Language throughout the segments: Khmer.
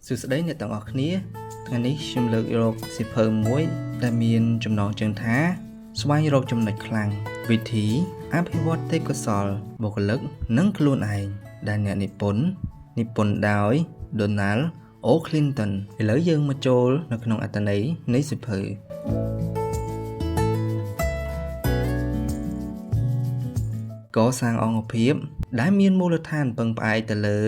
សួស្តីអ្នកទាំងអស់គ្នាថ្ងៃនេះខ្ញុំលើករកសៀវភៅមួយដែលមានចំណងជើងថាស្វែងរកចំណុចខ្លាំងវិធីអភិវឌ្ឍទេពកោសល្យបុគ្គលិកនិងខ្លួនឯងដែលអ្នកនិពន្ធដោយ Donald O. Clinton ឥឡូវយើងមកចូលនៅក្នុងអត្ថន័យនៃសៀវភៅកសាងអង្គភាពដែលមានមូលដ្ឋានពឹងផ្អែកទៅលើ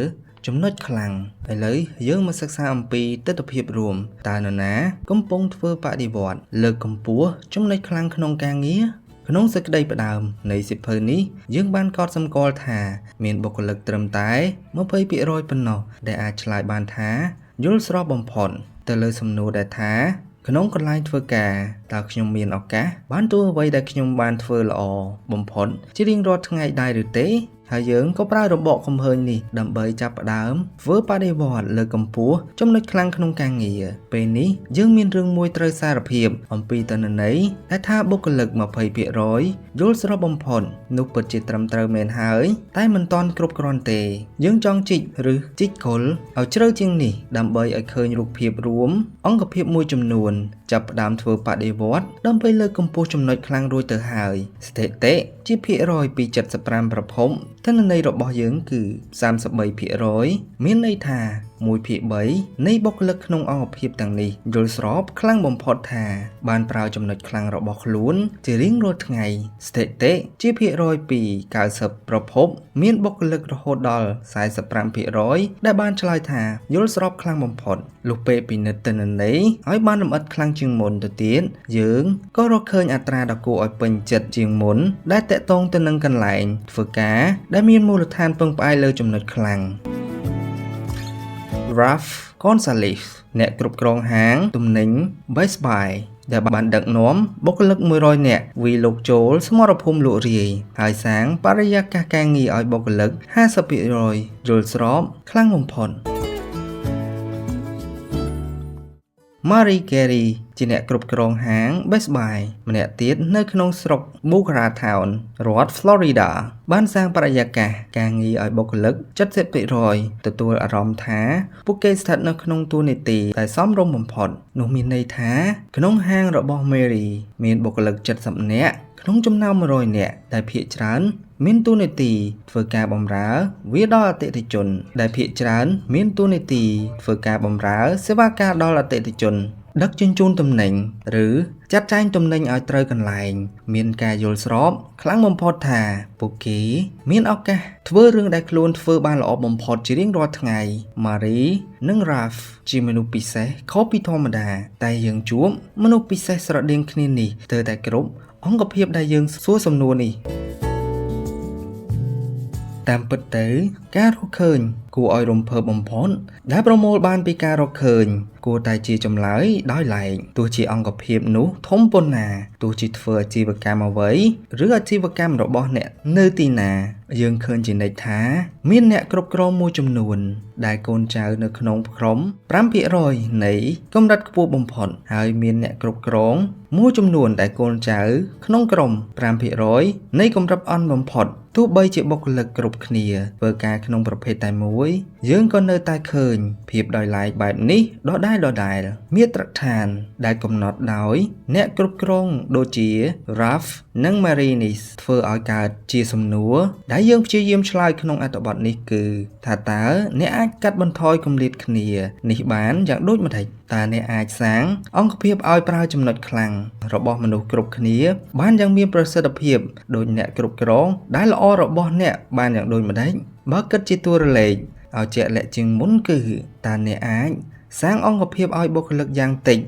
ចំណុចខ្លាំងឥឡូវយើងមកសិក្សាអំពីទិដ្ឋភាពរួមតើនរណាកំពុងធ្វើបដិវត្តន៍លើកកម្ពស់ចំណុចខ្លាំងក្នុងការងារក្នុងសេចក្តីផ្ដើមនៃសៀវភៅនេះយើងបានកត់សម្គាល់ថាមានបុគ្គលិកត្រឹមតែ 20% ប៉ុណ្ណោះដែលអាចឆ្លើយបានថាយល់ស្របបំផុតទៅលើសំណួរដែលថាក្នុងកន្លែងធ្វើការតើខ្ញុំមានឱកាសបានធ្វើអ្វីដែលខ្ញុំបានធ្វើល្អបំផុតជារៀងរាល់ថ្ងៃដែរឬទេហើយយើងក៏ប្រើរបបកំហើញនេះដើម្បីចាប់ផ្ដើមធ្វើបដិវត្តន៍លើកកម្ពស់ចំណុចខ្លាំងក្នុងការងារពេលនេះយើងមានរឿងមួយត្រូវសារភាពអំពីតនន័យដែលថាបុគ្គលិក 20% យល់ស្របបំផុតនោះពិតជាត្រឹមត្រូវមែនហើយតែមិនទាន់គ្រប់គ្រាន់ទេយើងចង់ជីកគល់ឲ្យជ្រៅជាងនេះដើម្បីឲ្យឃើញរូបភាពរួមអង្គភាពមួយចំនួនចាប់ផ្ដើមធ្វើបដិវត្តន៍ដើម្បីលើកកម្ពស់ចំណុចខ្លាំងរួចទៅហើយស្ថិតិជាភាគរយពី75ប្រភពទិន្នន័យរបស់យើងគឺ 33% មានន័យថា1/3 នៃបុគ្គលិកក្នុងអង្គភាពទាំងនេះយល់ស្របខ្លាំងបំផុតថាបានប្រើចំណុចខ្លាំងរបស់ខ្លួនជារៀងរាល់ថ្ងៃស្ថិតិជាភាគរយពី90ប្រភពមានបុគ្គលិករហូតដល់ 45% ដែលបានឆ្លើយថាយល់ស្របខ្លាំងបំផុតលុះពេលពិនិត្យទិន្នន័យឲ្យបានលម្អិតខ្លាំងជាងមុនទៅទៀតយើងក៏រកឃើញអត្រាដ៏គួរឲ្យពេញចិត្តជាងមុនដែលតកតងទៅនឹងកន្លែងធ្វើការដែលមានមូលដ្ឋានពឹងផ្អែកលើចំណុចខ្លាំងRalph Gonsalves អ្នកគ្រប់គ្រងហាងទំនិញ Best Buy ដែលបានដឹកនាំបុគ្គលិក100នាក់វិលលោកចូលស្មរភូមិលក់រាយហើយសាងបរិយាកាសការងារឲ្យបុគ្គលិក 50% យល់ស្របខ្លាំងបំផុត Marie Carey ជាអ្នកគ្រប់គ្រងហាង Best Buy ម្នាក់ទៀតនៅក្នុងស្រុក Boca Raton រដ្ឋ Florida បានសាងបរិយាកាសការងារឲ្យបុគ្គលិក 70% ទទួលអារម្មណ៍ថាពួកគេស្ថិតនៅក្នុងតួនាទីដែលសមរម្យបំផុតនោះមានន័យថាក្នុងហាងរបស់ Mary មានបុគ្គលិក 70 នាក់ក្នុងចំណោម 100 នាក់ដែលភាគច្រើនមានតួនាទីធ្វើការបម្រើវាដល់អតិថិជនដែលភាគច្រើនមានតួនាទីធ្វើការបម្រើសេវាកម្មដល់អតិថិជនដឹកជញ្ជូនទំនិញឬចាត់ចែងទំនិញឲ្យត្រូវកន្លែងមានការយល់ស្របខ្លាំងបំផុតថាពួកគេមានឱកាសធ្វើរឿងដែលខ្លួនធ្វើបានល្អបំផុតជារៀងរាល់ថ្ងៃ Marie និង Ralph ជាមនុស្សពិសេសខុសពីធម្មតាតែយើងជួបមនុស្សពិសេសស្រដៀងគ្នានេះស្ទើរតែគ្រប់អង្គភាពដែលយើងសួរសំណួរនេះតាមពិតទៅការរកឃើញគួរឲ្យរំភើបបំផុតដែលប្រមូលបានពីការរកឃើញគួរតែជាចម្លើយដោយឡែកទោះជាអង្គភាពនោះធំប៉ុណ្ណាទោះជាធ្វើអាជីវកម្មអ្វីឬអាជីវកម្មរបស់អ្នកនៅទីណាយើងឃើញជានិច្ចថាមានអ្នកគ្រប់គ្រងមួយចំនួនដែលកូនចៅនៅក្នុងក្រុម 5% នៃកម្រិតខ្ពស់បំផុតហើយមានអ្នកគ្រប់គ្រងមួយចំនួនដែលកូនចៅក្នុងក្រុម 5% នៃកម្រិតអន់បំផុតទោះបីជាបុគ្គលិកគ្រប់គ្នាធ្វើការក្នុងប្រភេទតែមួយយើងក៏នៅតែឃើញភាពដោយឡែកបែបនេះដដែលមាត្រដ្ឋានដែលកំណត់ដោយអ្នកគ្រប់គ្រងដូចជា Ralph និង Marie នេះធ្វើឲ្យកើតជាសំណួរដែលយើងព្យាយាមឆ្លើយក្នុងអត្ថបទនេះគឺថាតើអ្នកអាចកាត់បន្ថយគម្លាតគ្នានេះបានយ៉ាងដូចម្តេចតើអ្នកអាចសាងអង្គភាពឲ្យប្រើចំណុចខ្លាំងរបស់មនុស្សគ្រប់គ្នាបានយ៉ាងមានប្រសិទ្ធភាពដូចអ្នកគ្រប់គ្រងដែលល្អរបស់អ្នកបានយ៉ាងដូចម្តេចបើគិតជាតួលេខឲ្យជាក់លាក់ជាងមុនគឺតើអ្នកអាចសាងអង្គភាពឲ្យបុគ្គលិកយ៉ាងតិច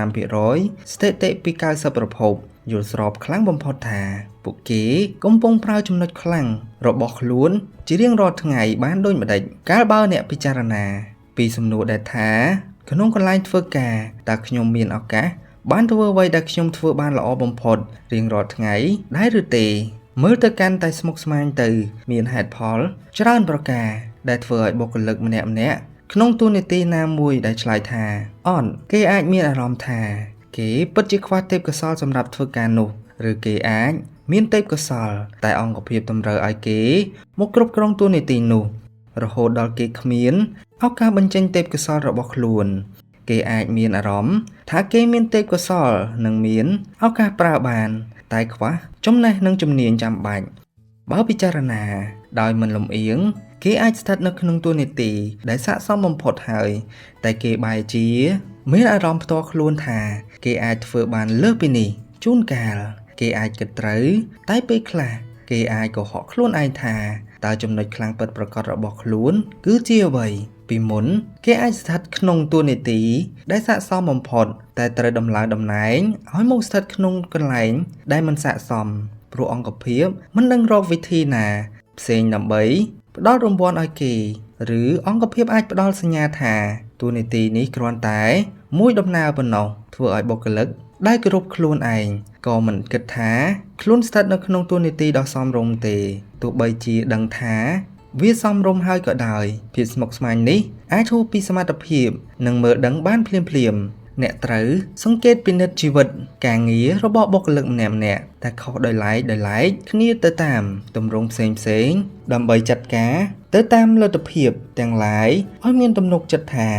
45% ស្ថិតិពី90ប្រភពយល់ស្របខ្លាំងបំផុតថាពួកគេកំពុងប្រើចំណុចខ្លាំងរបស់ខ្លួនជារៀងរាល់ថ្ងៃបានដូចម្តេចកាលបើអ្នកពិចារណាពីសំណួរដែលថាក្នុងកន្លែងធ្វើការតើខ្ញុំមានឱកាសបានធ្វើអ្វីដែលខ្ញុំធ្វើបានល្អបំផុតរៀងរាល់ថ្ងៃដែរឬទេមើលទៅកាន់តែស្មុគស្មាញទៅមានហេតុផលច្រើនប្រការដែលធ្វើឲ្យបុគ្គលិកម្នាក់ក្នុងតួនាទីណាមួយដែលឆ្លើយថាអត់គេអាចមានអារម្មណ៍ថាគេពិតជាខ្វះទេពកោសល្យសម្រាប់ធ្វើការនោះឬគេអាចមានទេពកោសល្យតែអង្គភាពតម្រូវឲ្យគេមកគ្រប់គ្រងតួនាទីនោះ រហូតដល់គេគ្មានឱកាសបញ្ចេញទេពកោសល្យរបស់ខ្លួនគេអាចមានអារម្មណ៍ថាគេមានទេពកោសល្យនិងមានឱកាសប្រើបានតែខ្វះចំណេះនិងជំនាញចាំបាច់បើពិចារណាដោយមិនលំអៀងគេអាចស្ថិតនៅក្នុងតួនាទីដែលស័ក្តិសមបំផុតហើយតែគេបែរជាមានអារម្មណ៍ផ្ទាល់ខ្លួនថាគេអាចធ្វើបានលើសពីនេះជួនកាលគេអាចគិតត្រូវតែពេលខ្លះគេអាចកុហកខ្លួនឯងថាតើចំណុចខ្លាំងពិតប្រាកដរបស់ខ្លួនគឺជាអ្វីពីមុនគេអាចស្ថិតក្នុងតួនាទីដែលស័ក្តិសមបំផុតតែត្រូវដំឡើងតំណែងឲ្យមកស្ថិតក្នុងកន្លែងដែលមិនស័ក្តិសមព្រោះអង្គភាពមិនដឹងរកវិធីណាផ្សេងដើម្បីផ្ដល់រង្វាន់ឲ្យគេឬអង្គភាពអាចផ្ដល់សញ្ញាថាតួនាទីនេះគ្រាន់តែមួយដំណើរប៉ុណ្ណោះធ្វើឲ្យបុគ្គលិកដែលគោរពខ្លួនឯងក៏មិនគិតថាខ្លួនស្ថិតនៅក្នុងតួនាទីដ៏សមរម្យទេទោះបីជាដឹងថាវាសមរម្យហើយក៏ដោយភាពស្មុគស្មាញនេះអាចហួសពីសមត្ថភាពនិងមើលដឹងបានភ្លាមៗអ្នកត្រូវសង្កេតពិនិត្យជីវិតការងាររបស់បុគ្គលិកម្នាក់ៗតែខុសដោយឡែកគ្នាទៅតាមទម្រង់ផ្សេងៗដើម្បីចាត់ការទៅតាមលទ្ធភាពទាំងឡាយឲ្យមានទំនុកចិត្តថា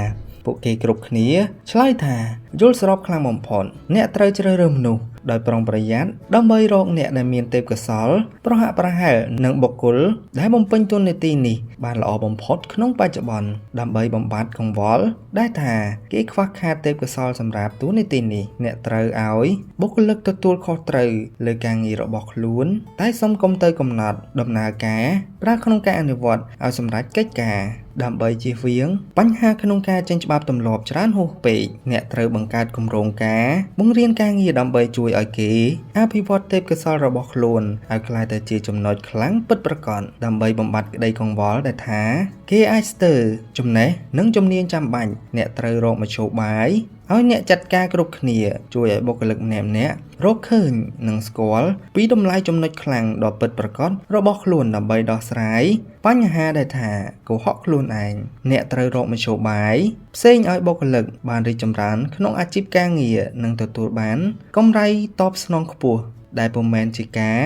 ពួកគេគ្រប់គ្នាឆ្លើយថាយល់ស្របខ្លាំងបំផុតអ្នកត្រូវជ្រើសរើសមនុស្សដោយប្រុងប្រយ័ត្នដើម្បីរកអ្នកដែលមានទេពកោសល្យប្រហាក់ប្រហែលនឹងបុគ្គលដែលបំពេញតួនាទីនេះបានល្អបំផុតក្នុងបច្ចុប្បន្នដើម្បីបំបត្តិកង្វល់ដែលថាគេខ្វះខាតទេពកោសល្យសម្រាប់តួនាទីនេះអ្នកត្រូវឲ្យបុគ្គលិកទទួលខុសត្រូវលើការងាររបស់ខ្លួនតែសូមកុំទៅកំណត់ដំណើរការប្រើក្នុងការអនុវត្តឲ្យសម្រេចកិច្ចការដើម្បីជៀសវាងបញ្ហាក្នុងការចេញច្បាប់ទម្លាប់ច្រើនហួសពេកអ្នកត្រូវបង្កើតគម្រោងការបង្រៀនការងារដើម្បីជួយឲ្យគេអភិវឌ្ឍទេពកោសល្យរបស់ខ្លួនឲ្យក្លាយទៅជាចំណុចខ្លាំងពិតប្រាកដដើម្បីបំបត្តិក្តីកង្វល់ដែលថាគេអាចស្ទើរចំណេះនិងជំនាញចាំបាច់អ្នកត្រូវរកមធ្យោបាយឲ្យអ្នកចាត់ការគ្រប់គ្នាជួយឲ្យបុគ្គលិកម្នាក់រកឃើញនិងស្គាល់ពីតម្លៃចំណុចខ្លាំងដ៏ពិតប្រាកដរបស់ខ្លួនដើម្បីដោះស្រាយបញ្ហាដែលថាកុហកខ្លួនឯងអ្នកត្រូវរកមធ្យោបាយផ្សេងឲ្យបុគ្គលិកបានរីកចម្រើនក្នុងអាជីពការងារនិងទទួលបានកម្រៃតបស្នងខ្ពស់ដែលពុំមែនជាការ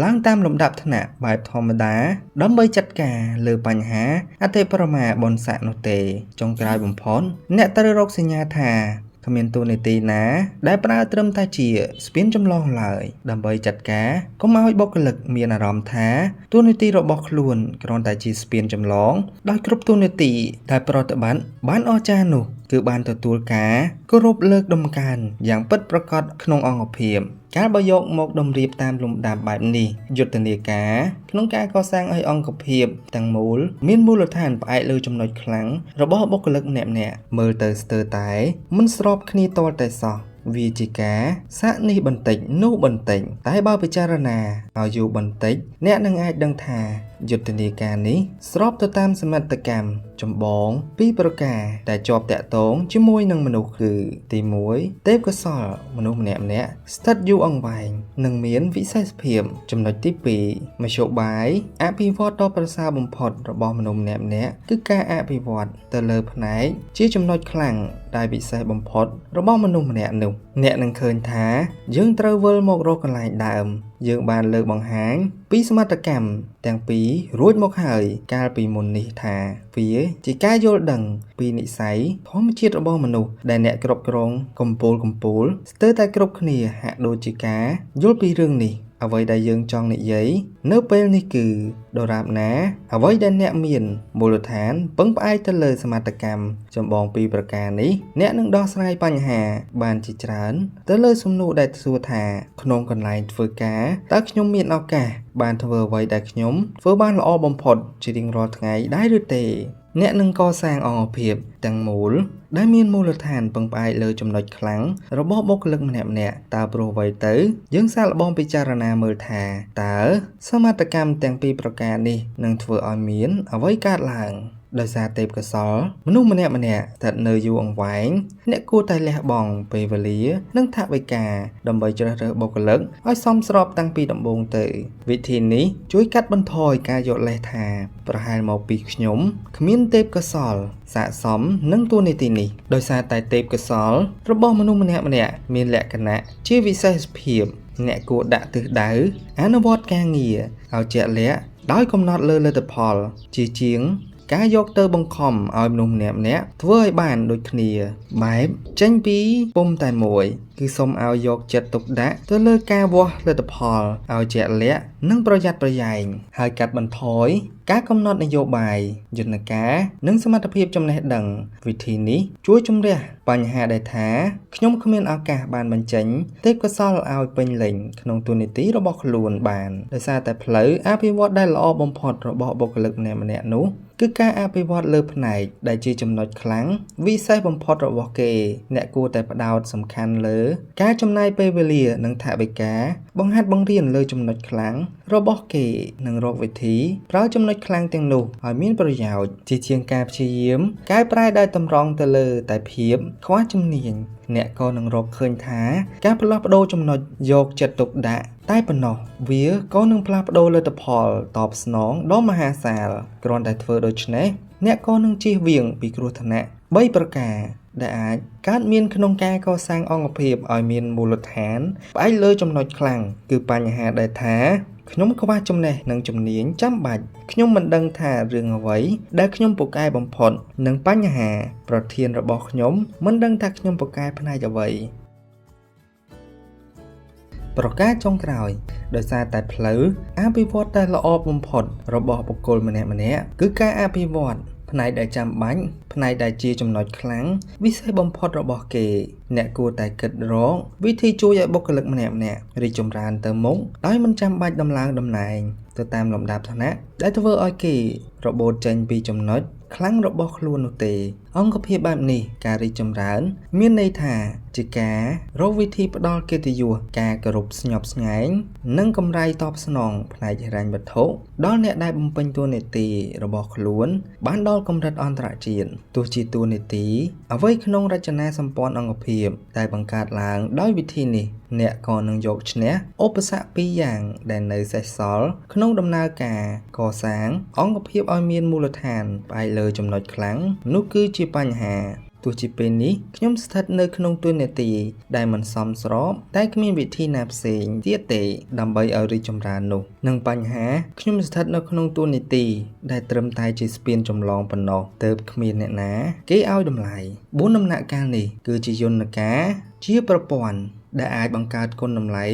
ឡើងតាមលំដាប់ថ្នាក់បែបធម្មតាដើម្បីចាត់ការលើបញ្ហាអតិបរមាបុណ្យស័ក្តិនោះទេចុងក្រោយបំផុតអ្នកត្រូវរកសញ្ញាថាគ្មានតួនាទីណាដែលប្រើត្រឹមតែជាស្ពានចម្លងឡើយដើម្បីចាត់ការកុំឲ្យបុគ្គលិកមានអារម្មណ៍ថាតួនាទីរបស់ខ្លួនគ្រាន់តែជាស្ពានចម្លងដោយគ្រប់តួនាទីដែលប្រតិបត្តិបានអស្ចារ្យនោះគឺបានទទួលការគោរពលើកដំកើងយ៉ាងពិតប្រាកដក្នុងអង្គភាពកាលបើយកមកតម្រៀបតាមលំដាប់បែបនេះយុទ្ធនាការក្នុងការកសាងឲ្យអង្គភាពទាំងមូលមានមូលដ្ឋានផ្អែកលើចំណុចខ្លាំងរបស់បុគ្គលិកម្នាក់ៗមើលទៅស្ទើរតែមិនស្របគ្នាទាល់តែសោះវាជាការសាកនេះបន្តិចនោះបន្តិចតែបើពិចារណាឲ្យយូរបន្តិចអ្នកនឹងអាចដឹងថាយុទ្ធនាការនេះស្របទៅតាមសមត្ថកម្មចម្បងពីរប្រការដែលជាប់តាក់ទងជាមួយនឹងមនុស្សគឺទី1ទេពកោសល្យមនុស្សម្នាក់ៗស្ថិតយូរអង្វែងនិងមានវិសេសភាពចំណុចទី2មធ្យោបាយអភិវឌ្ឍដ៏ប្រសើរបំផុតរបស់មនុស្សម្នាក់ៗគឺការអភិវឌ្ឍទៅលើផ្នែកជាចំណុចខ្លាំងដែលពិសេសបំផុតរបស់មនុស្សម្នាក់នោះអ្នកនឹងឃើញថាយើងត្រូវវិលមករកកន្លែងដើមយើងបានលើកបង្ហាញពីសមត្ថកម្មទាំងពីររួចមកហើយកាលពីមុននេះថាវាជាការយល់ដឹងពីនិស្ស័យធម្មជាតិរបស់មនុស្សដែលអ្នកគ្រប់គ្រងកំពូលស្ទើរតែគ្រប់គ្នាហាក់ដូចជាការយល់ពីរឿងនេះអ្វីដែលយើងចង់និយាយនៅពេលនេះគឺដរាបណាអ្វីដែលអ្នកមានមូលដ្ឋានពឹងផ្អែកទៅលើសមត្ថកម្មចម្បងពីរប្រការនេះអ្នកនឹងដោះស្រាយបញ្ហាបានជាច្រើនទៅលើសំណួរដែលសួរថាក្នុងកន្លែងធ្វើការតើខ្ញុំមានឱកាសបានធ្វើអ្វីដែលខ្ញុំធ្វើបានល្អបំផុតជារៀងរាល់ថ្ងៃដែរឬទេអ្នកនឹងកសាងអង្គភាពទាំងមូលដែលមានមូលដ្ឋានពឹងផ្អែកលើចំណុចខ្លាំងរបស់បុគ្គលិកម្នាក់ៗតើព្រោះអ្វីទៅយើងសាកល្បងពិចារណាមើលថាតើសមត្ថកម្មទាំងពីរប្រការនេះនឹងធ្វើឲ្យមានអ្វីកើតឡើងដោយសារទេពកោសល្យមនុស្សម្នាក់ៗស្ថិតនៅយូរអង្វែងអ្នកគួរតែលះបង់ពេលវេលានិងថវិកាដើម្បីជ្រើសរើសបុគ្គលិកឲ្យសមស្របតាំងពីដំបូងទៅវិធីនេះជួយកាត់បន្ថយការយកលេសថាប្រហែលមកពីខ្ញុំគ្មានទេពកោសល្យស័ក្តិសមនឹងតួនាទីនេះដោយសារតែទេពកោសល្យរបស់មនុស្សម្នាក់ៗមានលក្ខណៈជាវិសេសភាពអ្នកគួរដាក់ទិសដៅអនុវត្តការងារឲ្យជាក់លាក់ដោយកំណត់លើលទ្ធផលជាជាង ការយកទៅបង្ខំឲ្យមនុស្សម្នាក់ៗធ្វើឲ្យបានដូចគ្នាបែបចេញពីពុំតែមួយគឺសូមឲ្យយកចិត្តទុកដាក់ទៅលើការវាស់លទ្ធផលឲ្យជាក់លាក់និងប្រយ័ត្នប្រយែងហើយកាត់បន្ថយការកំណត់នយោបាយយន្តការនិងសមត្ថភាពចំណេះដឹងវិធីនេះជួយជំរះបញ្ហាដែលថាខ្ញុំគ្មានឱកាសបានបញ្ចេញទេពកោសល្យឲ្យពេញលេញក្នុងទូនីតិរបស់ខ្លួនបានដោយសារតែផ្លូវអភិវឌ្ឍដែលល្អបំផុតរបស់បុគ្គលិកម្នាក់ៗនោះគឺការអភិវឌ្ឍលើផ្នែកដែលជាចំណុចខ្លាំងវិសេសបំផុតរបស់គេអ្នកគួរតែផ្ដោតសំខាន់លើការចំណាយពេលវេលានិងថវិកាបង្ហាត់បង្រៀនលើចំណុចខ្លាំងរបស់គេនិងរកវិធីប្រើចំណុចខ្លាំងទាំងនោះឲ្យមានប្រយោជន៍ជាជាងការព្យាយាមកែប្រែដែលតម្រង់ទៅលើតែភាពខ្វះជំនាញអ្នកក៏នឹងរកឃើញថាការផ្លាស់ប្ដូរចំណុចយកចិត្តទុកដាក់តែប៉ុណ្ណោះវាក៏នឹងផ្លាស់ប្ដូរលទ្ធផលតបស្នងដ៏មហាសាលគ្រាន់តែធ្វើដូច្នេះអ្នកក៏នឹងជៀសវាងពីគ្រោះថ្នាក់3ប្រការដែលអាចកើតមានក្នុងការកសាងអង្គភាពឲ្យមានមូលដ្ឋានផ្អែកលើចំណុចខ្លាំងគឺបញ្ហាដែលថាខ្ញុំខ្វះចំណេះនិងជំនាញចាំបាច់ខ្ញុំមិនដឹងថារឿងអ្វីដែលខ្ញុំពូកែបំផុតនិងបញ្ហាប្រធានរបស់ខ្ញុំមិនដឹងថាខ្ញុំពូកែផ្នែកអ្វីប្រការចុងក្រោយដោយសារតែផ្លូវអភិវឌ្ឍដែលល្អបំផុតរបស់បុគ្គលម្នាក់ៗគឺការអភិវឌ្ឍផ្នែកដែលចាំបាច់ផ្នែកដែលជាចំណុចខ្លាំងវិសេសបំផុតរបស់គេអ្នកគួរតែគិតរកវិធីជួយឲ្យបុគ្គលិកម្នាក់ៗរីកចម្រើនទៅមុខដោយមិនចាំបាច់ដំឡើងតំណែងទៅតាមលំដាប់ឋានៈដែលធ្វើឲ្យគេរបូតចេញពីចំណុចខ្លាំងរបស់ខ្លួននោះទេអង្គភាពបែបនេះការរីកចម្រើនមានន័យថាជាការរកវិធីផ្ដល់កិត្តិយសការគោរពស្ញប់ស្ញែងនិងកម្រៃតបស្នងផ្នែកហិរញ្ញវត្ថុដល់អ្នកដែលបំពេញតួនាទីរបស់ខ្លួនបានដល់កម្រិតអន្តរជាតិទោះជាតួនាទីអ្វីក្នុងរចនាសម្ព័ន្ធអង្គភាពដែលបង្កើតឡើងដោយវិធីនេះអ្នកក៏នឹងយកឈ្នះឧបសគ្គពីរយ៉ាងដែលនៅសេសសល់ក្នុងដំណើរការកសាងអង្គភាពឲ្យមានមូលដ្ឋានផ្អែកលើចំណុចខ្លាំងនោះគឺជាបញ្ហាទោះជាពេលនេះខ្ញុំស្ថិតនៅក្នុងតួនាទីដែលមិនសមស្របតែគ្មានវិធីណាផ្សេងទៀតទេដើម្បីឲ្យរីកចម្រើននោះនឹងបញ្ហាខ្ញុំស្ថិតនៅក្នុងតួនាទីដែលត្រឹមតែជាស្ពានចម្លងប៉ុណ្ណោះទើបគ្មានអ្នកណាគេឲ្យតម្លៃ4ដំណាក់កាលនេះគឺជាយន្តការជាប្រព័ន្ធដែលអាចបង្កើតគុណតម្លៃ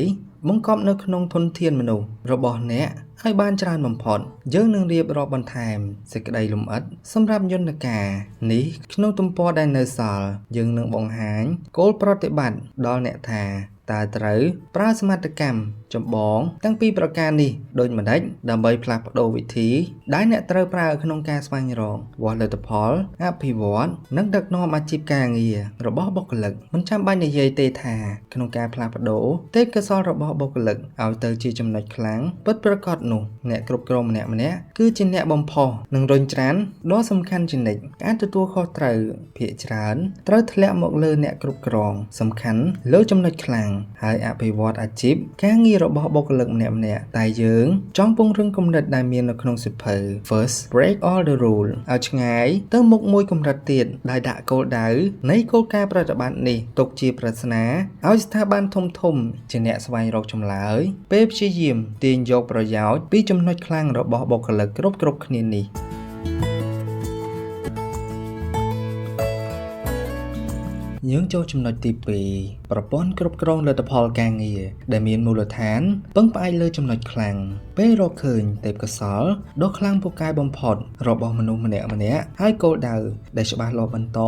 បង្កប់នៅក្នុងធនធានមនុស្សរបស់អ្នកឲ្យបានច្រើនបំផុតយើងនឹងរៀបរាប់បន្ថែមសេចក្តីលម្អិតសម្រាប់យន្តការនេះក្នុងទំព័រដែលនៅសល់យើងនឹងបង្ហាញគោលប្រតិបត្តិដល់អ្នកថាតើត្រូវប្រើសមត្ថកម្មចម្បងទាំងពីរប្រការនេះដូចម្តេចដើម្បីផ្លាស់ប្ដូរវិធីដែលអ្នកត្រូវប្រើក្នុងការស្វែងរកវាស់លទ្ធផលអភិវឌ្ឍនិងដឹកនាំអាជីពការងាររបស់បុគ្គលិកមិនចាំបាច់និយាយទេថាក្នុងការផ្លាស់ប្ដូរទេពកោសល្យរបស់បុគ្គលិកឲ្យទៅជាចំណុចខ្លាំងពិតប្រាកដនោះអ្នកគ្រប់គ្រងម្នាក់ៗគឺជាអ្នកបំផុសនិងរុញច្រានដ៏សំខាន់ជានិច្ចការទទួលខុសត្រូវភាគច្រើនត្រូវធ្លាក់មកលើអ្នកគ្រប់គ្រងសំខាន់លើចំណុចខ្លាំងហើយអភិវឌ្ឍអាជីពការងាររបស់បុគ្គលិកម្នាក់ៗតែយើងចង់ពង្រឹងគំនិតដែលមាននៅក្នុងសៀវភៅ First Break All the Rule ឲ្យឆ្ងាយទៅមុខមួយកម្រិតទៀតដោយដាក់គោលដៅនៃគោលការណ៍ប្រតិបត្តិនេះទុកជាប្រាថ្នាឲ្យស្ថាប័នធំៗជាអ្នកស្វែងរកចម្លើយពេលព្យាយាមទាញយកប្រយោជន៍ពីចំណុចខ្លាំងរបស់បុគ្គលិកគ្រប់គ្នានេះយើងចូលចំណុចទី2ប្រព័ន្ធគ្រប់គ្រងលទ្ធផលការងារដែលមានមូលដ្ឋានពឹងផ្អែកលើចំណុចខ្លាំងពេលរកឃើញទេពកោសល្យដ៏ខ្លាំងពូកែបំផុតរបស់មនុស្សម្នាក់ៗហើយគោលដៅដែលច្បាស់លាស់បន្ត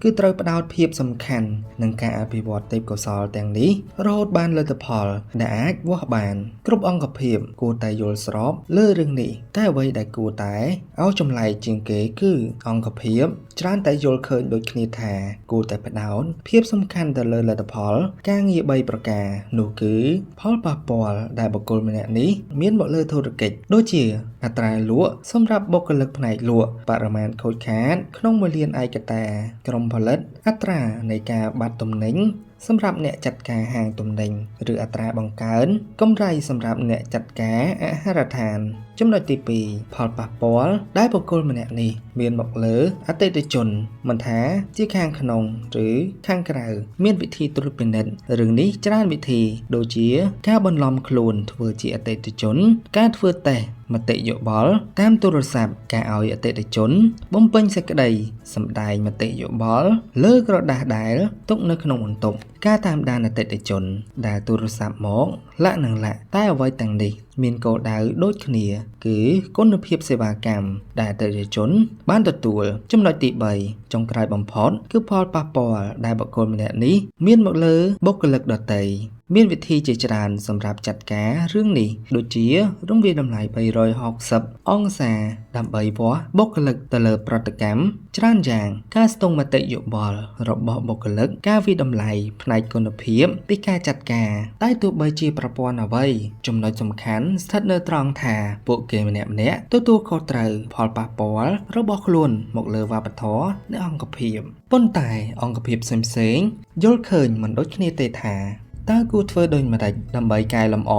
គឺត្រូវផ្ដោតភាពសំខាន់នឹងការអភិវឌ្ឍទេពកោសល្យទាំងនេះរហូតបានលទ្ធផលដែលអាចវាស់បានគ្រប់អង្គភាពគួរតែយល់ស្របលើរឿងនេះតែអ្វីដែលគួរតែឲ្យចម្លែកជាងគេគឺអង្គភាពច្រើនតែយល់ឃើញដូចគ្នាថាគួរតែផ្ដោតភាពសំខាន់ទៅលើលទ្ធផលការងារ3ប្រការនោះគឺផលប៉ះពាល់ដែលបុគ្គលម្នាក់នេះមានមកលើធុរកិច្ចដូចជាអត្រាលក់សម្រាប់បុគ្គលិកផ្នែកលក់បរិមាណខូចខាតក្នុង1លានឯកតាក្រុមផលិតអត្រានៃការបាត់ទំនិញសម្រាប់អ្នកចាត់ការហាងទំនិញឬអត្រាបង្កើនកម្រៃសម្រាប់អ្នកចាត់ការអាហារដ្ឋាន ចំណុចទី2ផលប៉ះពាល់ដែលបុគ្គលម្នាក់នេះមានមកលើអតិថិជនមិនថាជាខាងក្នុងឬខាងក្រៅមានវិធីត្រួតពិនិត្យរឿងនេះច្រើនវិធីដូចជាការបន្លំខ្លួនធ្វើជាអតិថិជនការធ្វើតេស្តមតិយោបល់តាមទូរស័ព្ទការឲ្យអតិថិជនបំពេញសេចក្តីសម្ដែងមតិយោបល់លើក្រដាសដែលទុកនៅក្នុងបន្ទប់ការតាមដានអតិថិជនដែលទូរស័ព្ទមកលាក់នឹងលាក់តែអ្វីទាំងនេះមានគោលដៅដូចគ្នាគឺគុណភាពសេវាកម្មដែលអតិថិជនបានទទួលចំណុចទី3ចុងក្រោយបំផុតគឺផលប៉ះពាល់ដែលបុគ្គលម្នាក់នេះមានមកលើបុគ្គលិកដទៃមានវិធីជាច្រើនសម្រាប់ចាត់ការរឿងនេះដូចជារំវាយតម្លៃ360អង្សាដើម្បីវាស់បុគ្គលិកទៅលើប្រតិកម្មច្រើនយ៉ាងការស្ទង់មតិយោបល់របស់បុគ្គលិកការវិតម្លៃផ្នែកគុណភាពពីការចាត់ការតែទោះបីជាប្រព័ន្ធអ្វីចំណុចសំខាន់ស្ថិតនៅត្រង់ថាពួកគេម្នាក់ទទួលខុសត្រូវផលប៉ះពាល់របស់ខ្លួនមកលើវប្បធម៌នៃអង្គភាពប៉ុន្តែអង្គភាពផ្សេងៗយល់ឃើញមិនដូចគ្នាទេថាតើគួរធ្វើដូចម្តេចដើម្បីកែលម្អ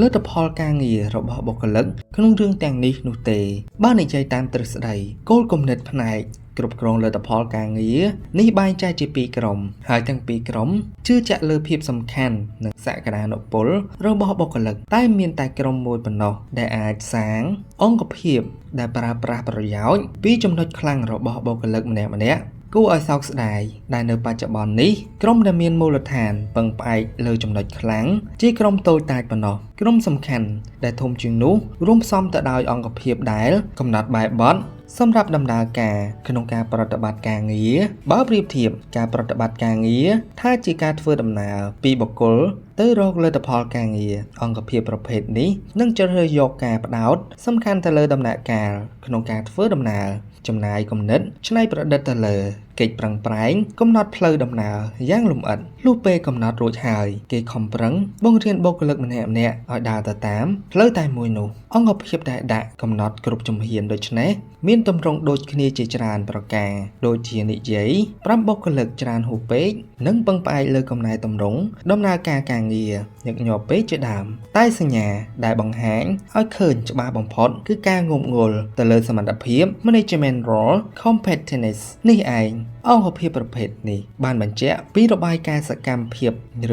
លទ្ធផលការងាររបស់បុគ្គលិកក្នុងរឿងទាំងនេះនោះទេបើនិយាយតាមទ្រឹស្ដីគោលគំនិតផ្នែកគ្រប់គ្រងលទ្ធផលការងារនេះបែងចែកជាពីរក្រុមហើយទាំងពីរក្រុមជឿជាក់លើភាពសំខាន់និងសក្តានុពលរបស់បុគ្គលិកតែមានតែក្រុមមួយប៉ុណ្ណោះដែលអាចសាងអង្គភាពដែលប្រើប្រាស់ប្រយោជន៍ពីចំណុចខ្លាំងរបស់បុគ្គលិកម្នាក់គួរឲ្យសោកស្ដាយដែលនៅបច្ចុប្បន្ននេះក្រុមដែលមានមូលដ្ឋានពឹងផ្អែកលើចំណុចខ្លាំងជាក្រុមតូចតាចប៉ុណ្ណោះក្រុមសំខាន់ដែលធំជាងនោះរួមផ្សំទៅដោយអង្គភាពដែលកំណត់បែបបទសម្រាប់ដំណើរការក្នុងការប្រតិបត្តិការងារបើប្រៀបធៀបការប្រតិបត្តិការងារថាជាការធ្វើដំណើរពីបុគ្គលទៅរកលទ្ធផលការងារអង្គភាពប្រភេទនេះនឹងជ្រើសរើសយកការផ្ដោតសំខាន់ទៅលើដំណាក់កាលក្នុងការធ្វើដំណើរចំណាយគំនិតច្នៃប្រឌិតទៅលើកិច្ចប្រឹងប្រែងកំណត់ផ្លូវដំណើរយ៉ាងលម្អិតលុះពេលកំណត់រួចហើយគេខំប្រឹងបង្រៀនបុគ្គលិកម្នាក់ៗឲ្យដើរទៅតាមផ្លូវតែមួយនោះអង្គភាពដែលដាក់កំណត់គ្រប់ជំហានដូច្នេះមានទម្រង់ដូចគ្នាជាច្រើនប្រការដូចជានិយាយ5បុគ្គលិកច្រើនហួសពេកនិងពឹងផ្អែកលើកំណែទម្រង់ដំណើរការការងារញឹកញាប់ពេកជាដើមតែសញ្ញាដែលបង្ហាញឲ្យឃើញច្បាស់បំផុតគឺការងប់ងល់ទៅលើសមត្ថភាព management role competence នេះឯងអង្គភាពប្រភេទនេះបានបញ្ជាក់ពីរបាយការណ៍សកម្មភាព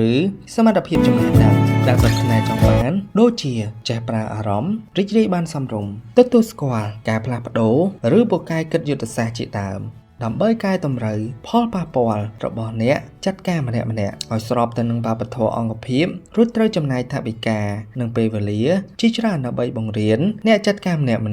ឬសមត្ថភាពចំណេះដឹងដែលប្រាថ្នាចង់បានដូចជាចេះប្រើអារម្មណ៍រីករាយបានសមរម្យទទួលស្គាល់ការផ្លាស់ប្ដូរឬពូកែគិតយុទ្ធសាស្ត្រជាដើមដើម្បីកែតម្រូវផលប៉ះពាល់របស់អ្នកចាត់ការម្នាក់ៗឲ្យស្របទៅនឹងវប្បធម៌អង្គភាពរួចត្រូវចំណាយថវិកានិងពេលវេលាជាច្រើនដើម្បីបង្រៀនអ្នកចាត់ការម្នាក់ៗឲ្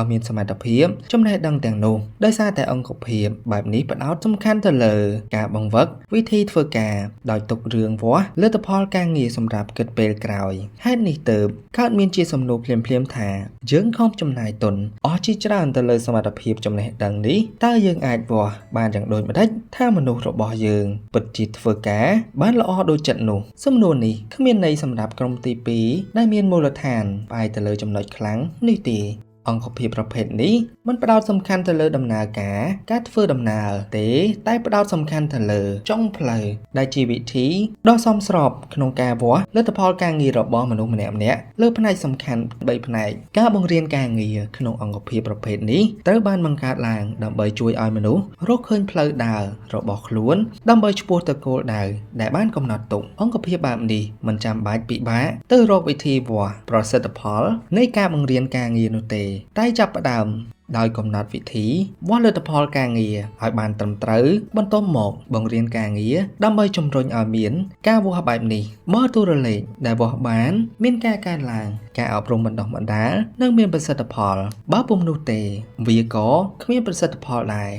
យមានសមត្ថភាពចំណេះដឹងទាំងនោះដោយសារតែអង្គភាពបែបនេះផ្ដោតសំខាន់ទៅលើការបង្វឹកវិធីធ្វើការដោយទុករឿងវាស់លទ្ធផលការងារសម្រាប់គិតពេលក្រោយហេតុនេះទើបកើតមានជាសំណួរភ្លាមៗថាយើងខំចំណាយទុនអស់ជាច្រើនទៅលើសមត្ថភាពចំណេះដឹងនេះតើយើងអាចវាស់បានយ៉ាងដូចម្តេចថាមនុស្សរបស់យើងពិតជាធ្វើការបានល្អដូចចិត្តនោះសំណួរនេះគ្មានន័យសម្រាប់ក្រុមទី2ដែលមានមូលដ្ឋានផ្អែកទៅលើចំណុចខ្លាំងនេះទេអង្គភាពប្រភេទនេះមិនផ្ដោតសំខាន់ទៅលើដំណើរការធ្វើដំណើរទេតែផ្ដោតសំខាន់ទៅលើចុងផ្លូវដែលជាវិធីដ៏សមស្របក្នុងការវាស់លទ្ធផលការងាររបស់មនុស្សម្នាក់ៗលើផ្នែកសំខាន់3ផ្នែកការបង្រៀនការងារក្នុងអង្គភាពប្រភេទនេះត្រូវបានបង្កើតឡើងដើម្បីជួយឲ្យមនុស្សរកឃើញផ្លូវដើររបស់ខ្លួនដើម្បីឆ្ពោះទៅគោលដៅដែលបានកំណត់ទុកអង្គភាពបែបនេះមិនចាំបាច់ពិបាកទៅរកវិធីវាស់ប្រសិទ្ធផលនៃការបង្រៀនការងារនោះទេតែចាប់ផ្ដើមដោយកំណត់វិធីវាស់លទ្ធផលការងារឲ្យបានត្រឹមត្រូវបន្ទាប់មកបង្រៀនការងារដើម្បីជំរុញឲ្យមានការវាស់បែបនេះបើតួលេខដែលវាស់បានមានការកើនឡើងការអប់រំបណ្ដុះបណ្ដាលនឹងមានប្រសិទ្ធផលបើពុំនោះទេវាក៏គ្មានប្រសិទ្ធផលដែរ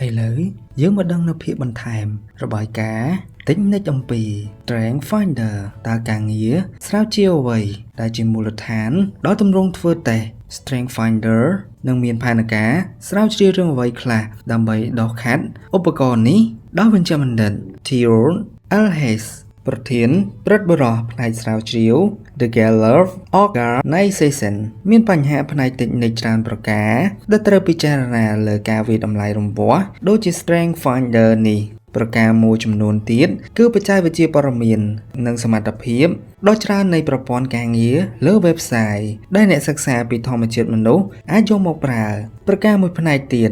ឥឡូវយើងមកដឹងនូវភាពបន្ថែមរបាយការណ៍តិចនិចអំពី Strength Finder តើការងារស្រាវជ្រាវអ្វីដែលជាមូលដ្ឋានដល់ទម្រង់ធ្វើតេស្ត Strength Finder នឹងមានផែនការស្រាវជ្រាវរឿងអ្វីខ្លះដើម្បីដកខាត់ឧបករណ៍នេះដោយវិជ្ជបណ្ឌិត Theron Elhes ប្រធានព្រឹទ្ធបុរសផ្នែកស្រាវជ្រាវ The Gallup Organization មានបញ្ហាផ្នែកតិចនិចច្រើនប្រការដែលត្រូវពិចារណាលើការវិតម្លៃរង្វាស់ដូចជា Strength Finder នេះ ប្រការមួយចំនួនទៀតគឺបច្ចេកវិទ្យាព័ត៌មាននិងសមត្ថភាពដ៏ច្រើននៃប្រព័ន្ធការងារលើ website ដែលអ្នកសិក្សាពីធម្មជាតិមនុស្សអាចយកមកប្រើប្រការមួយផ្នែកទៀត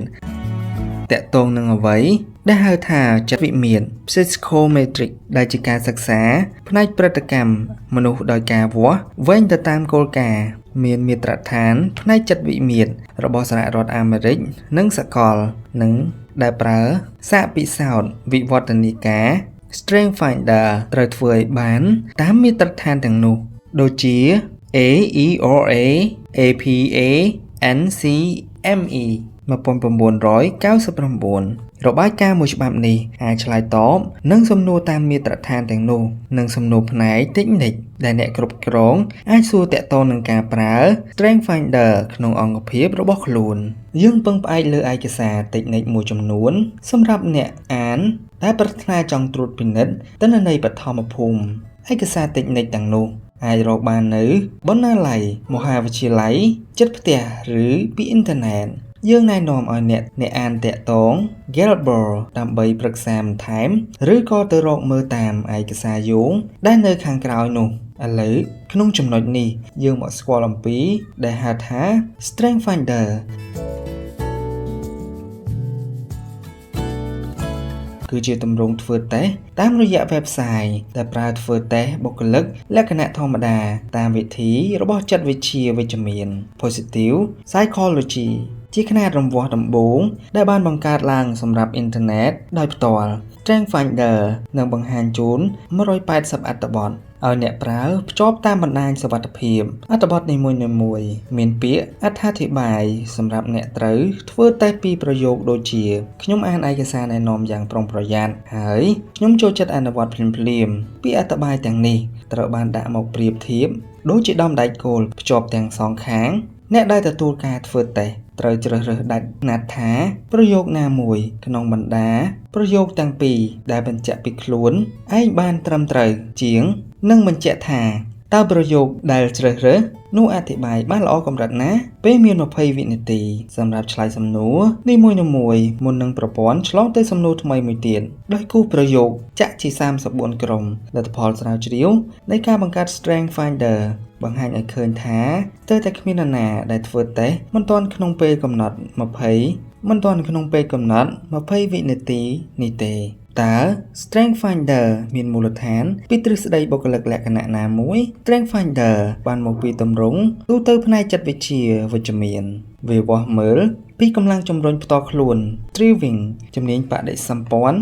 តាក់ទងនឹងអ្វីដែលហៅថាចិត្តវិមាន psychometric ដែលជាការសិក្សាផ្នែកព្រឹត្តិកម្មមនុស្សដោយការវាស់វែងទៅតាមគោលការណ៍មានមាត្រដ្ឋានផ្នែកចិត្តវិមានរបស់សហរដ្ឋអាមេរិកនិងសកលនិងដែលប្រើសារពិសោធន៍វិវឌ្ឍនាការ Strength Finder ត្រូវធ្វើឲ្យបានតាមមាត្រដ្ឋានទាំងនោះដូចជា AERA APA NCME 1999 របាយការណ៍មួយច្បាប់នេះអាចឆ្លើយតបនឹងសំណួរតាមមាត្រដ្ឋានទាំងនោះនិងសំណួរផ្នែកតិចនិចដែលអ្នកគ្រប់គ្រងអាចសួរតាក់ទងនឹងការប្រើ Strength Finder ក្នុងអង្គភាពរបស់ខ្លួនយើងពឹងផ្អែកលើឯកសារតិចនិចមួយចំនួនសម្រាប់អ្នកអានដែលប្រាថ្នាចង់ត្រួតពិនិត្យទិន្នន័យបឋមភូមិឯកសារតិចនិចទាំងនោះអាចរកបាននៅបណ្ណាល័យមហាវិទ្យាល័យជិតផ្ទះឬពីអ៊ីនធឺណិតយើងណែនាំឲ្យអ្នកអានតាក់ទង Galber ដើម្បីប្រឹក្សាបន្ថែមឬក៏ទៅរកមើលតាមឯកសារយោងដែលនៅខាងក្រោយនោះឥឡូវក្នុងចំណុចនេះយើងមកស្គាល់អំពីដែលហៅថា Strength Finder គឺជាទម្រង់ធ្វើតេស្តតាមរយៈ website ដែលប្រើធ្វើតេស្តបុគ្គលិកលក្ខណៈធម្មតាតាមវិធីរបស់ចិត្តវិទ្យាវិជ្ជមាន Positive Psychology ជាខ្នាតរង្វាស់ដំបូងដែលបានបង្កើតឡើងសម្រាប់អ៊ីនធឺណិតដោយផ្ទាល់ Strength Finder នឹងបង្ហាញជូន180អត្ថបទឲ្យអ្នកប្រើភ្ជាប់តាមបណ្ដាញសុវត្ថិភាពអត្ថបទនីមួយៗមានពាក្យអត្ថាធិប្បាយសម្រាប់អ្នកត្រូវធ្វើតេស្តពីប្រយោគដូចជាខ្ញុំអានឯកសារណែនាំយ៉ាងប្រុងប្រយ័ត្នហើយខ្ញុំចូលចិត្តអនុវត្តភ្លាមៗពីអត្ថបាយទាំងនេះត្រូវបានដាក់មកប្រៀបធៀបដូចជាដំដែកគោលភ្ជាប់ទាំងសងខាងអ្នកដែលទទួលការធ្វើតេស្តត្រូវជ្រើសរើសដាច់ណាត់ថាប្រយោគណាមួយក្នុងបណ្ដាប្រយោគទាំងពីរដែលបញ្ជាក់ពីខ្លួនឯងបានត្រឹមត្រូវជាងនិងបញ្ជាក់ថាតើប្រយោគដែលជ្រើសរើសនោះអធិប្បាយបានល្អកម្រិតណាពេលមាន20វិនាទីសម្រាប់ឆ្លើយសំណួរនីមួយៗមុននឹងប្រព័ន្ធឆ្លងទៅសំណួរថ្មីមួយទៀតដោយគូសប្រយោគចាក់ជា34ក្រុមលទ្ធផលស្រាវជ្រាវនៃការបង្កើត Strength Finder បង្ហាញឲ្យឃើញថាស្ទើរតែគ្មាននរណាដែលធ្វើតេស្តមិនទាន់ក្នុងពេលកំណត់20វិនាទីនេះទេតើ Strength Finder មានមូលដ្ឋានពីទ្រឹស្ដីបុគ្គលិកលក្ខណៈណាមួយ Strength Finder បានមកពីទម្រង់ទូទៅផ្នែកចិត្តវិទ្យាវិជ្ជមានវាវាស់មើលពីកម្លាំងជំរុញផ្ទាល់ខ្លួន Driving ជំនាញបដិសម្ព័ន្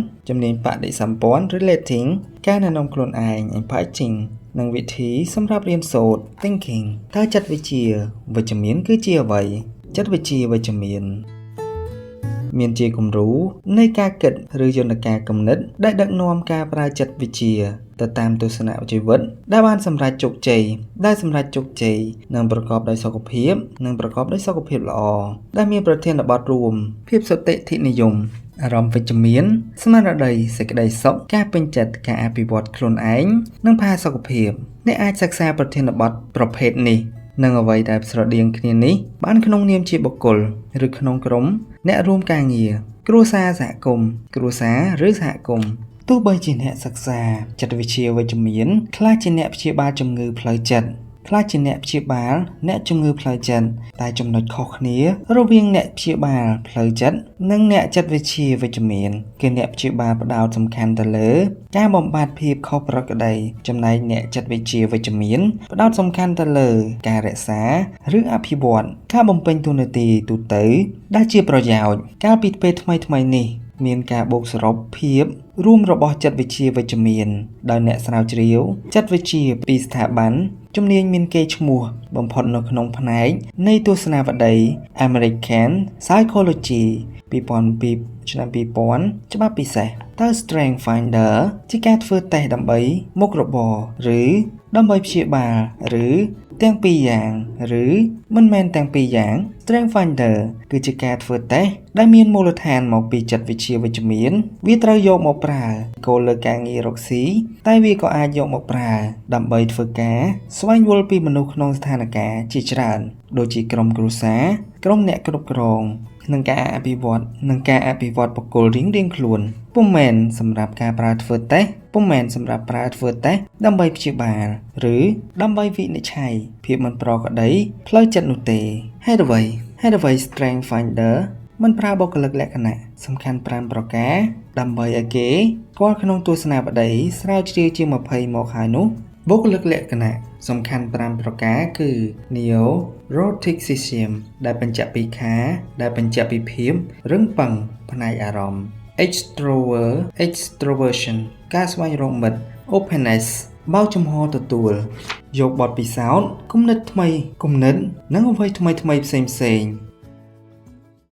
ធ Relating ការណែនាំខ្លួនឯង Empathy និងវិធីសម្រាប់រៀនសូត្រ Thinking តើចិត្តវិទ្យាវិជ្ជមានគឺជាអ្វីចិត្តវិទ្យាវិជ្ជមានជាគំរូនៃការគិតឬយន្តការគំនិតដែលដឹកនាំការប្រើចិត្តវិទ្យាទៅតាមទស្សនវិជ្ជាវិទ្យាដែលបានសម្រេចជោគជ័យនិងប្រកបដោយសុខភាពល្អដែលមានប្រធានបទរួមភាពសុតិធិនិយមអារម្មណ៍វិជ្ជមានស្មារតីសេចក្តីសុខការពេញចិត្តការអភិវឌ្ឍខ្លួនឯងនិងផាសុខភាពអ្នកអាចសិក្សាប្រធានបទប្រភេទនេះនិងអ្វីដែលស្រដៀងគ្នានេះបានក្នុងនាមជាបុគ្គលឬក្នុងក្រុមអ្នករួមការងារគ្រួសារសហគមន៍ទោះបីជាអ្នកសិក្សាចិត្តវិទ្យាវិជ្ជមានខ្លះជាអ្នកព្យាបាលជំងឺផ្លូវចិត្តអ្នកជំងឺផ្លូវចិត្តតែចំណុចខុសគ្នារវាងអ្នកព្យាបាលផ្លូវចិត្តនិងអ្នកចិត្តវិទ្យាវិជ្ជមានគឺអ្នកព្យាបាលផ្ដោតសំខាន់ទៅលើការបំបត្តិភាពខុសប្រក្រតីចំណែកអ្នកចិត្តវិទ្យាវិជ្ជមានផ្ដោតសំខាន់ទៅលើការរក្សាឬអភិវឌ្ឍការបំពេញតួនាទីទូទៅដែលជាប្រយោជន៍កាលពីពេលថ្មីនេះមានការបូកសរុបភាពរួមរបស់ចិត្តវិទ្យាវិជ្ជមានដោយអ្នកស្រាវជ្រាវចិត្តវិទ្យាពីស្ថាប័នជំនាញមានកេរ្តិ៍ឈ្មោះបំផុតនៅក្នុងផ្នែកនៃទស្សនាវដ្តី American Psychology ឆ្នាំ2000ច្បាប់ពិសេសតើ Strength Finder ជាការធ្វើតេស្តដើម្បីមុខរបរឬ ដើម្បីព្យាបាលឬទាំងពីរយ៉ាងឬមិនមែនទាំងពីរយ៉ាង Strength Finder គឺជាការធ្វើតេស្តដែលមានមូលដ្ឋានមកពីចិត្តវិទ្យាវិជ្ជមានវាត្រូវយកមកប្រើគោលលើការងាររកស៊ីតែវាក៏អាចយកមកប្រើដើម្បីធ្វើការស្វែងយល់ពីមនុស្សក្នុងស្ថានភាពជាច្រើនដូចជាក្រុមគ្រួសារក្រុមអ្នកគ្រប់គ្រងនិងការអភិវឌ្ឍបុគ្គលរៀងៗខ្លួនពុំមែនសម្រាប់ការប្រើធ្វើតេស្តពុំមែនសម្រាប់ប្រើធ្វើតេស្តដើម្បីព្យាបាលឬដើម្បីវិនិច្ឆ័យភាពមិនប្រក្រតីផ្លូវចិត្តនោះទេហេតុអ្វី Strength Finder មិនប្រើបុគ្គលិកលក្ខណៈសំខាន់5ប្រការដើម្បីឲ្យគេស្គាល់ក្នុងទស្សនាបតីស្រាវជ្រាវជា20មកហើយនោះបុគ្គលិកលក្ខណៈសំខាន់5ប្រការគឺ Neuroticism ដែលបញ្ជាក់ពីដែលបញ្ជាក់ពីភាពរឹងប៉ឹងផ្នែកអារម្មណ៍ Extroversion ការស្វែងរកមិត្ត Openness បើកចំហទទួលយកបទពិសោធន៍គំនិតនិងអ្វីថ្មីផ្សេង